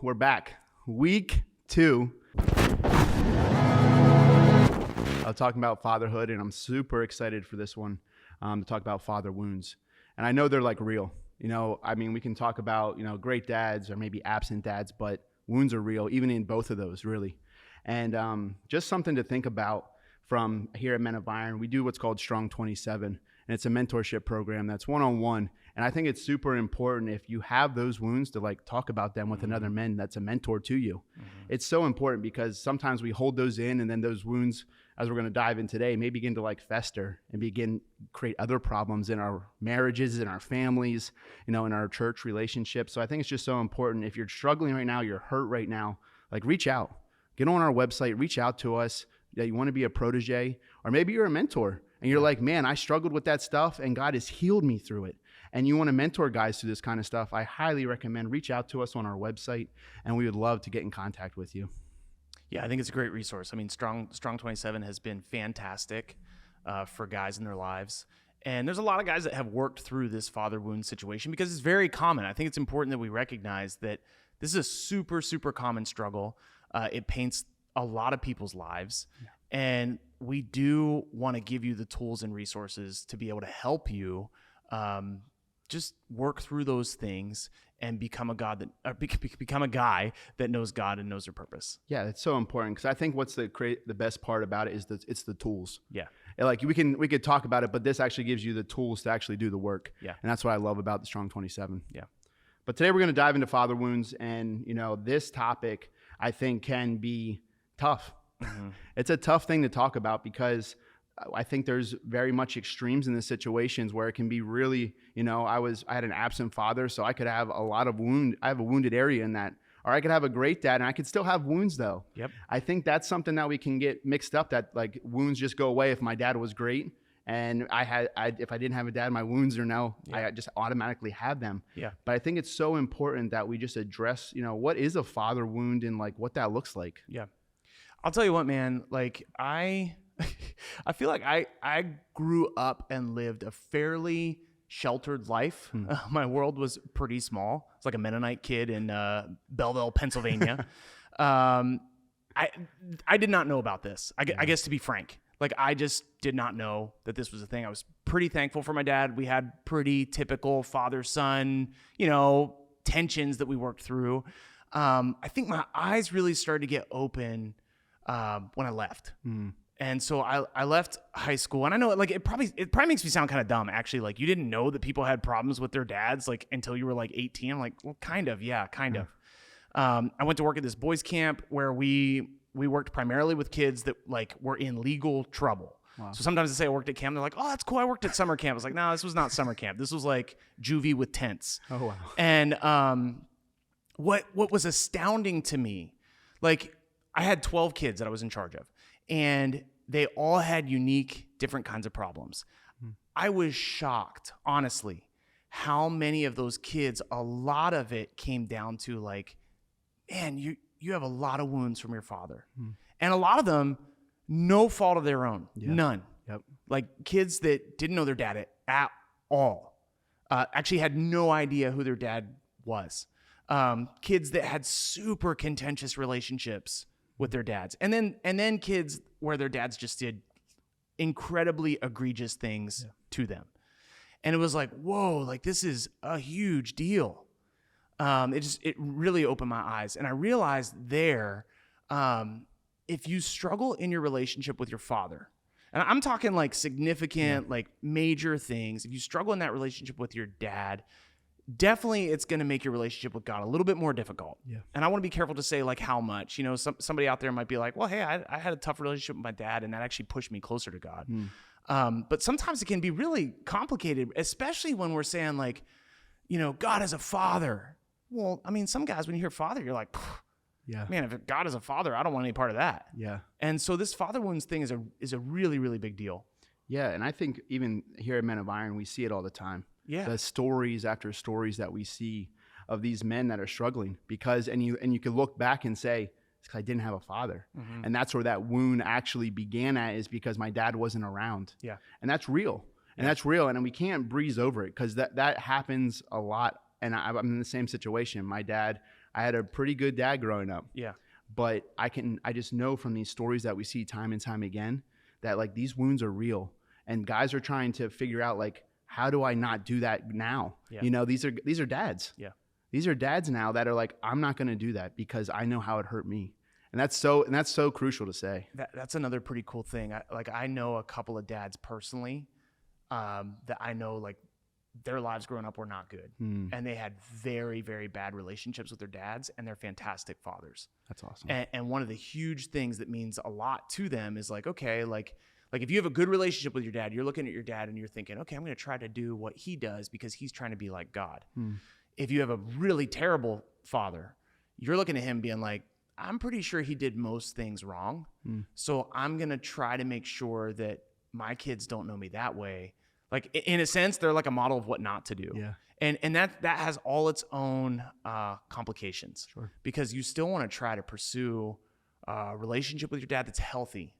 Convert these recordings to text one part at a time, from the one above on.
we're back. Week 2. I was talking about fatherhood, and I'm super excited for this one to talk about father wounds. And I know they're like real. We can talk about, great dads or maybe absent dads, but wounds are real, even in both of those, really. And just something to think about from here at Men of Iron. We do what's called Strong 27, and it's a mentorship program that's one-on-one. And I think it's super important if you have those wounds to talk about them with another man that's a mentor to you. It's so important because sometimes we hold those in, and then those wounds, as we're going to dive in today, may begin to fester and create other problems in our marriages, in our families, in our church relationships. So I think it's just so important. If you're struggling right now, you're hurt right now, reach out, get on our website, reach out to us. Yeah, you want to be a protege, or maybe you're a mentor and you're like, man, I struggled with that stuff and God has healed me through it. And you want to mentor guys through this kind of stuff. I highly recommend reach out to us on our website, and we would love to get in contact with you. Yeah, I think it's a great resource. I mean, Strong 27 has been fantastic for guys in their lives. And there's a lot of guys that have worked through this father wound situation because it's very common. I think it's important that we recognize that this is a super, super common struggle. It paints a lot of people's lives. Yeah. And we do want to give you the tools and resources to be able to help you just work through those things and become a guy that knows God and knows their purpose. Yeah, it's so important because I think what's the best part about it is that it's the tools. Yeah, we could talk about it, but this actually gives you the tools to actually do the work. Yeah, and that's what I love about the Strong 27. Yeah, but today we're going to dive into father wounds, and this topic I think can be tough. Mm-hmm. It's a tough thing to talk about because I think there's very much extremes in the situations where it can be really, I had an absent father, so I could have I have a wounded area in that, or I could have a great dad and I could still have wounds though. Yep. I think that's something that we can get mixed up, that wounds just go away if my dad was great. And if I didn't have a dad, my wounds are now, I just automatically have them. Yeah. But I think it's so important that we just address, what is a father wound and what that looks like. Yeah. I'll tell you what, man, I feel like I grew up and lived a fairly sheltered life. My world was pretty small. It's like a Mennonite kid in Belleville, Pennsylvania. I did not know about this. I guess, to be frank, I just did not know that this was a thing. I was pretty thankful for my dad. We had pretty typical father-son, tensions that we worked through. I think my eyes really started to get open when I left. And so I left high school, and I know it probably makes me sound kind of dumb, actually. You didn't know that people had problems with their dads until you were 18. I'm like, well, kind of. I went to work at this boys camp where we worked primarily with kids that were in legal trouble. Wow. So sometimes I say I worked at camp, they're like, oh, that's cool, I worked at summer camp. I was like, no, this was not summer camp. This was juvie with tents. Oh, wow. And what was astounding to me, I had 12 kids that I was in charge of, and they all had unique, different kinds of problems. I was shocked, honestly, how many of those kids, a lot of it came down to man, you have a lot of wounds from your father. And a lot of them, no fault of their own, none. Yep. Kids that didn't know their dad at all, actually had no idea who their dad was. Kids that had super contentious relationships with their dads, and then kids where their dads just did incredibly egregious things to them. And it was whoa, this is a huge deal. It really opened my eyes. And I realized there, if you struggle in your relationship with your father, and I'm talking significant, major things, if you struggle in that relationship with your dad, definitely it's going to make your relationship with God a little bit more difficult. Yeah. And I want to be careful to say how much. Somebody out there might be like, well, hey, I had a tough relationship with my dad, and that actually pushed me closer to God. But sometimes it can be really complicated, especially when we're saying God is a father. Well, I mean, some guys, when you hear father, you're like, man, if God is a father, I don't want any part of that. Yeah. And so this father wounds thing is a really, really big deal. Yeah. And I think even here at Men of Iron, we see it all the time. Yeah. The stories after stories that we see of these men that are struggling and you can look back and say, it's because I didn't have a father. Mm-hmm. And that's where that wound actually began at, is because my dad wasn't around. Yeah. And that's real. And that's real. And we can't breeze over it because that happens a lot. And I'm in the same situation. My dad I had a pretty good dad growing up. Yeah. But I just know from these stories that we see time and time again that like these wounds are real, and guys are trying to figure out like, how do I not do that now? Yeah. You know, these are dads. Yeah. These are dads now that are like, I'm not going to do that because I know how it hurt me. And that's so crucial to say. That's another pretty cool thing. I know a couple of dads personally that I know like their lives growing up were not good. And they had very, very bad relationships with their dads, and they're fantastic fathers. That's awesome. And one of the huge things that means a lot to them is like, okay, like if you have a good relationship with your dad, you're looking at your dad and you're thinking, okay, I'm going to try to do what he does because he's trying to be like God. If you have a really terrible father, you're looking at him being like, I'm pretty sure he did most things wrong. So I'm going to try to make sure that my kids don't know me that way. Like in a sense, they're like a model of what not to do. Yeah. And that has all its own complications. Sure. Because you still want to try to pursue a relationship with your dad that's healthy.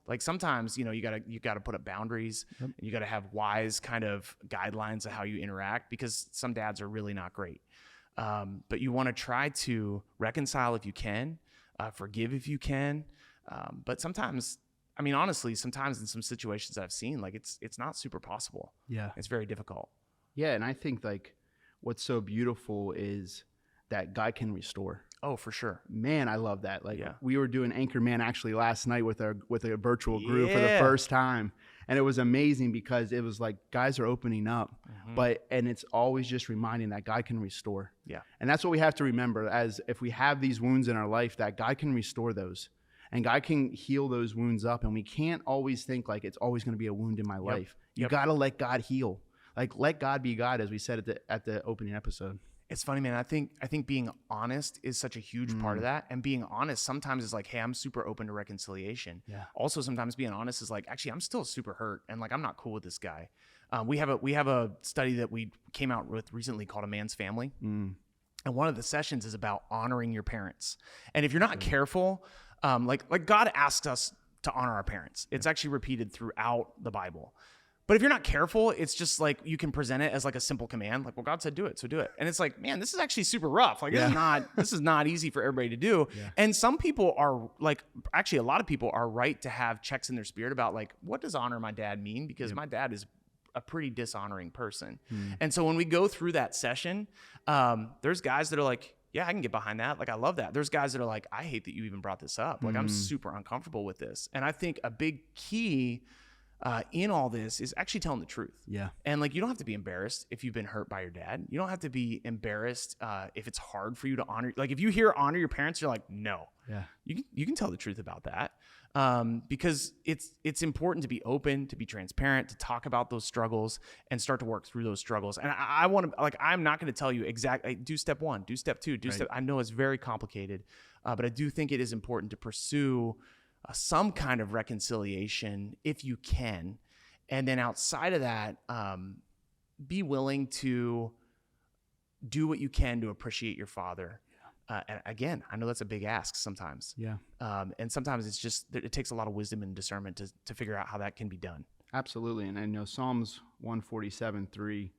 Like sometimes, you gotta put up boundaries. Yep. And you gotta have wise kind of guidelines of how you interact, because some dads are really not great. But you want to try to reconcile if you can, forgive if you can. But sometimes, I mean, honestly, sometimes in some situations that I've seen, like it's not super possible. Yeah. It's very difficult. Yeah. And I think like what's so beautiful is that God can restore. Oh, for sure. Man, I love that. Like Yeah. we were doing Anchorman actually last night with a virtual group for the Yeah. first time. And it was amazing because it was like guys are opening up, and it's always just reminding that God can restore. Yeah. And that's what we have to remember, as if we have these wounds in our life, that God can restore those and God can heal those wounds up. And we can't always think like it's always going to be a wound in my life. You got to let God heal. Like let God be God, as we said at the opening episode. It's funny, man. I think being honest is such a huge part of that. And being honest sometimes is like, hey, I'm super open to reconciliation. Yeah. Also, sometimes being honest is like, actually, I'm still super hurt, and like I'm not cool with this guy. We have a study that we came out with recently called A Man's Family. And one of the sessions is about honoring your parents. And if you're not careful, like God asks us to honor our parents. It's actually repeated throughout the Bible. But if you're not careful, it's just like you can present it as like a simple command, like, well, God said do it, so do it. And it's like, man, this is actually super rough. Like this is not easy for everybody to do. Yeah. And some people are like, actually a lot of people are right to have checks in their spirit about like, what does honor my dad mean? Because my dad is a pretty dishonoring person. And so when we go through that session, there's guys that are like, yeah, I can get behind that. Like, I love that. There's guys that are like, I hate that you even brought this up. Like, I'm super uncomfortable with this. And I think a big key in all this is actually telling the truth. Yeah. And like, you don't have to be embarrassed if you've been hurt by your dad. You don't have to be embarrassed if it's hard for you to honor. Like if you hear honor your parents, you're like, no. Yeah. You can tell the truth about that. Because it's important to be open, to be transparent, to talk about those struggles and start to work through those struggles. And I want to, like, I'm not going to tell you exactly, do step 1, do step 2, do step, I know it's very complicated, but I do think it is important to pursue some kind of reconciliation if you can. And then outside of that, be willing to do what you can to appreciate your father. And again, I know that's a big ask sometimes. Yeah. And sometimes it's just, it takes a lot of wisdom and discernment to figure out how that can be done. Absolutely. And I know Psalms 147:3,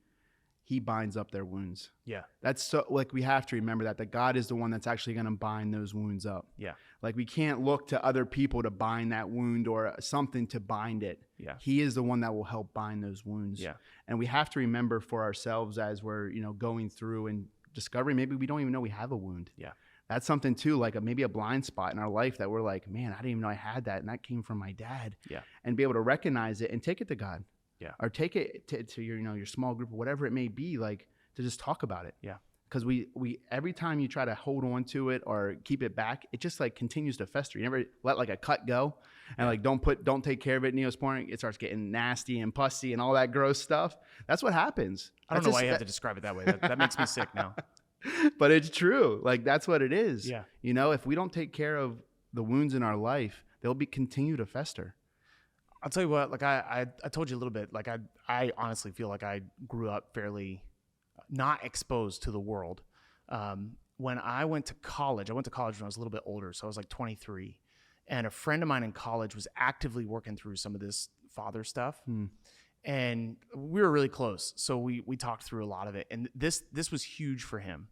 he binds up their wounds. Yeah. That's so, like, we have to remember that God is the one that's actually going to bind those wounds up. Yeah. Like, we can't look to other people to bind that wound or something to bind it. Yeah. He is the one that will help bind those wounds. Yeah. And we have to remember for ourselves as we're, going through and discovering, maybe we don't even know we have a wound. Yeah. That's something too, like maybe a blind spot in our life that we're like, man, I didn't even know I had that. And that came from my dad. Yeah. And be able to recognize it and take it to God. Yeah. Or take it to your, your small group or whatever it may be, like to just talk about it. Yeah. Because we every time you try to hold on to it or keep it back, it just like continues to fester. You never let like a cut go and like don't take care of it. Neosporin, it starts getting nasty and pussy and all that gross stuff. That's what happens. I don't know why you have to describe it that way. That makes me sick now. But it's true. Like that's what it is. Yeah. If we don't take care of the wounds in our life, they'll continue to fester. I'll tell you what, like I told you a little bit, like I honestly feel like I grew up fairly not exposed to the world. When I went to college when I was a little bit older, so I was like 23, and a friend of mine in college was actively working through some of this father stuff. And we were really close. So we talked through a lot of it. And this was huge for him.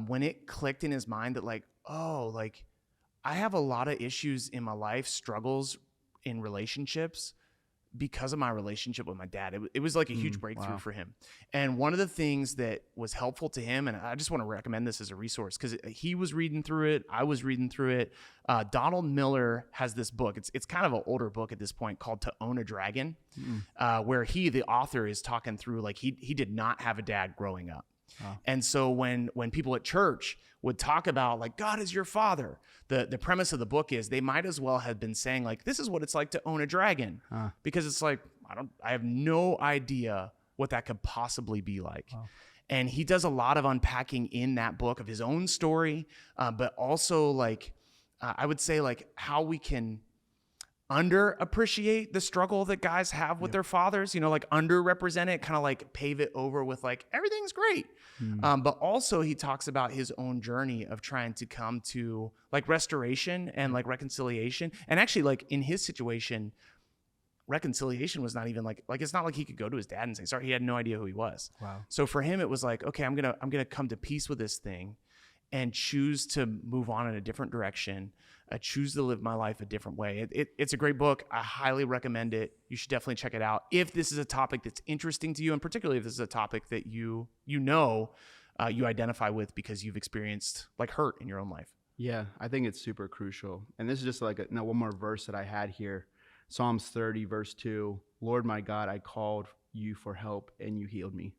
when it clicked in his mind that like, oh, like I have a lot of issues in my life, struggles in relationships because of my relationship with my dad. It was like a huge breakthrough wow. for him. And one of the things that was helpful to him, and I just want to recommend this as a resource because he was reading through it. I was reading through it. Donald Miller has this book. It's kind of an older book at this point called To Own a Dragon, where the author is talking through like he did not have a dad growing up. Wow. And so when people at church would talk about like God is your father, the premise of the book is they might as well have been saying like this is what it's like to own a dragon, because it's like I have no idea what that could possibly be like. Wow. And he does a lot of unpacking in that book of his own story, but also like I would say like how we can underappreciate the struggle that guys have with their fathers, like underrepresent it, kind of like pave it over with like everything's great. But also he talks about his own journey of trying to come to like restoration and like reconciliation. And actually like in his situation, reconciliation was not even like it's not like he could go to his dad and say sorry. He had no idea who he was. Wow. So for him it was like, okay, I'm gonna come to peace with this thing and choose to move on in a different direction. I choose to live my life a different way. It's a great book. I highly recommend it. You should definitely check it out if this is a topic that's interesting to you, and particularly if this is a topic that you identify with because you've experienced like hurt in your own life. Yeah, I think it's super crucial. And this is just like one more verse that I had here. Psalms 30, verse 2, Lord my God, I called you for help and you healed me.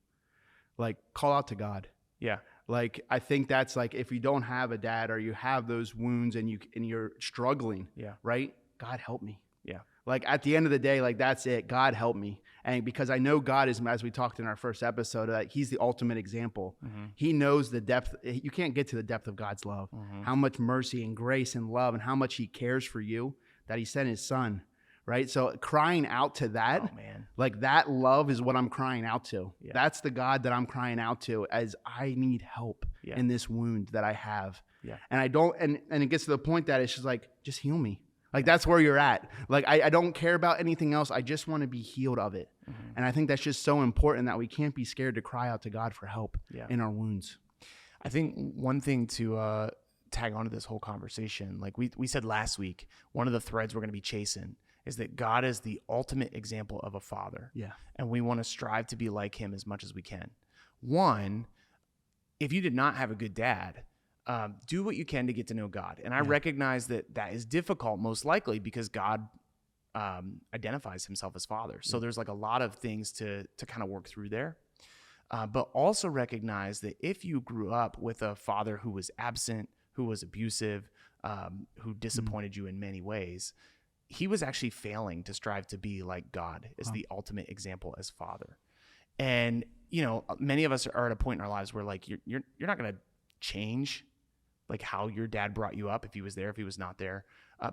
Like, call out to God. Yeah. Like, I think that's like, if you don't have a dad or you have those wounds and you're struggling, right? God help me. Yeah. Like at the end of the day, like that's it. God help me. And because I know God is, as we talked in our first episode, that he's the ultimate example. Mm-hmm. He knows the depth. You can't get to the depth of God's love, how much mercy and grace and love and how much he cares for you that he sent his son. Right. So crying out to that, like that love is what I'm crying out to. Yeah. That's the God that I'm crying out to as I need help in this wound that I have. Yeah. And I don't, and it gets to the point that it's just like, just heal me. Like that's where you're at. Like I don't care about anything else. I just want to be healed of it. Mm-hmm. And I think that's just so important that we can't be scared to cry out to God for help in our wounds. I think one thing to tag onto this whole conversation, like we said last week, one of the threads we're going to be chasing is that God is the ultimate example of a father. Yeah. And we want to strive to be like him as much as we can. One, if you did not have a good dad, do what you can to get to know God. And I recognize that is difficult, most likely because God identifies himself as father. So there's like a lot of things to kind of work through there. But also recognize that if you grew up with a father who was absent, who was abusive, who disappointed you in many ways, he was actually failing to strive to be like God as the ultimate example as father. And, many of us are at a point in our lives where like, you're not going to change like how your dad brought you up, if he was there, if he was not there.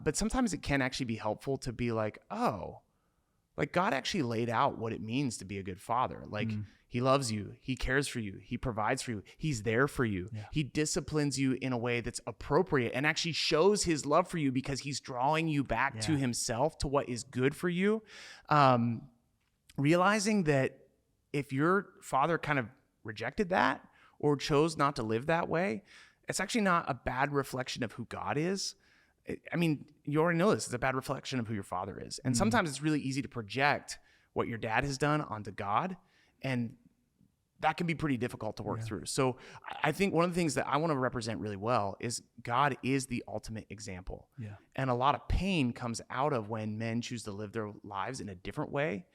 But sometimes it can actually be helpful to be like, oh, like God actually laid out what it means to be a good father. Like he loves you. He cares for you. He provides for you. He's there for you. Yeah. He disciplines you in a way that's appropriate and actually shows his love for you because he's drawing you back to himself, to what is good for you. Realizing that if your father kind of rejected that or chose not to live that way, it's actually not a bad reflection of who God is. I mean, you already know this. It's a bad reflection of who your father is. And sometimes it's really easy to project what your dad has done onto God. And that can be pretty difficult to work through. So I think one of the things that I want to represent really well is God is the ultimate example. Yeah. And a lot of pain comes out of when men choose to live their lives in a different way.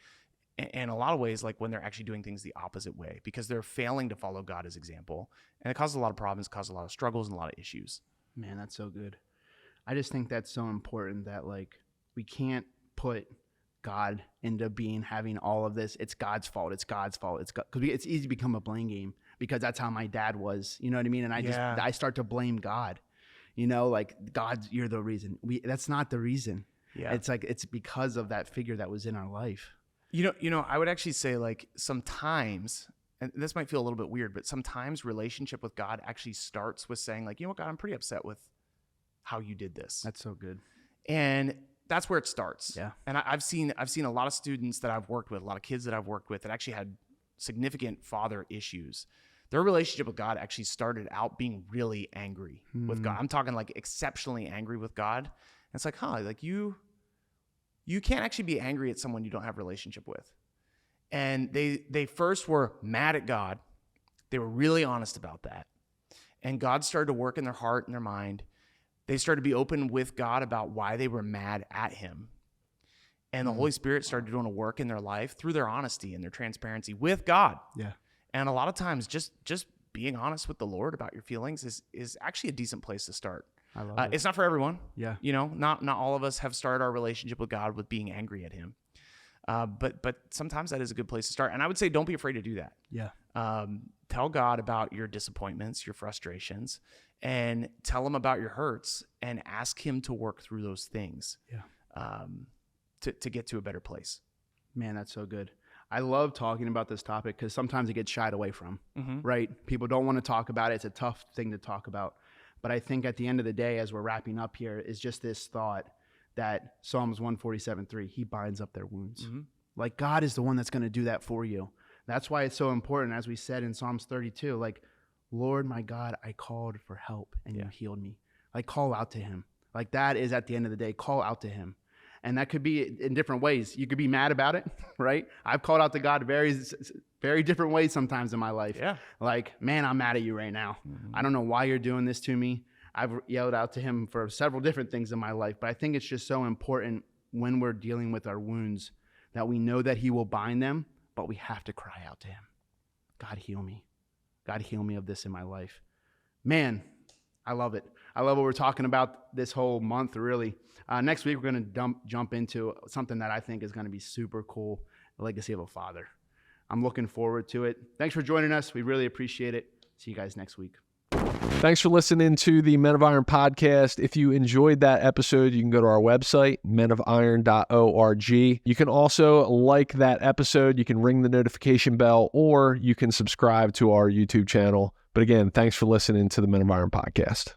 And a lot of ways, like when they're actually doing things the opposite way, because they're failing to follow God as example. And it causes a lot of problems, causes a lot of struggles and a lot of issues. Man, that's so good. I just think that's so important that like we can't put God into being having all of this. It's God's fault. It's God's fault. Because it's easy to become a blame game because that's how my dad was. You know what I mean? And I start to blame God. Like God, you're the reason. That's not the reason. Yeah. It's like it's because of that figure that was in our life. I would actually say like sometimes, and this might feel a little bit weird, but sometimes relationship with God actually starts with saying like, you know what, God, I'm pretty upset with how you did this. That's so good. And that's where it starts. Yeah. And I've seen a lot of students that I've worked with, a lot of kids that I've worked with that actually had significant father issues their relationship with God actually started out being really angry with God. I'm talking like exceptionally angry with God. And it's like, like you can't actually be angry at someone you don't have a relationship with. And they first were mad at God. They were really honest about that. And God started to work in their heart and their mind. They started to be open with God about why they were mad at him. And the Holy Spirit started doing a work in their life through their honesty and their transparency with God. Yeah. And a lot of times just being honest with the Lord about your feelings is actually a decent place to start. I love it. It's not for everyone. Yeah. Not all of us have started our relationship with God with being angry at him. But sometimes that is a good place to start. And I would say don't be afraid to do that. Yeah. Tell God about your disappointments, your frustrations, and tell him about your hurts and ask him to work through those things. Yeah. To get to a better place. Man, that's so good. I love talking about this topic because sometimes it gets shied away from, right? People don't want to talk about it. It's a tough thing to talk about. But I think at the end of the day, as we're wrapping up here, is just this thought that Psalms 147:3, he binds up their wounds. Like God is the one that's going to do that for you. That's why it's so important, as we said in Psalms 32, like, Lord, my God, I called for help and you healed me. Like, call out to him. Like, that is at the end of the day, call out to him. And that could be in different ways. You could be mad about it, right? I've called out to God very different ways sometimes in my life. Yeah. Like, man, I'm mad at you right now. I don't know why you're doing this to me. I've yelled out to him for several different things in my life, but I think it's just so important when we're dealing with our wounds that we know that he will bind them, but we have to cry out to him. God, heal me. God, heal me of this in my life. Man, I love it. I love what we're talking about this whole month, really. Next week, we're going to jump into something that I think is going to be super cool, the legacy of a father. I'm looking forward to it. Thanks for joining us. We really appreciate it. See you guys next week. Thanks for listening to the Men of Iron podcast. If you enjoyed that episode, you can go to our website, menofiron.org. You can also like that episode. You can ring the notification bell, or you can subscribe to our YouTube channel. But again, thanks for listening to the Men of Iron podcast.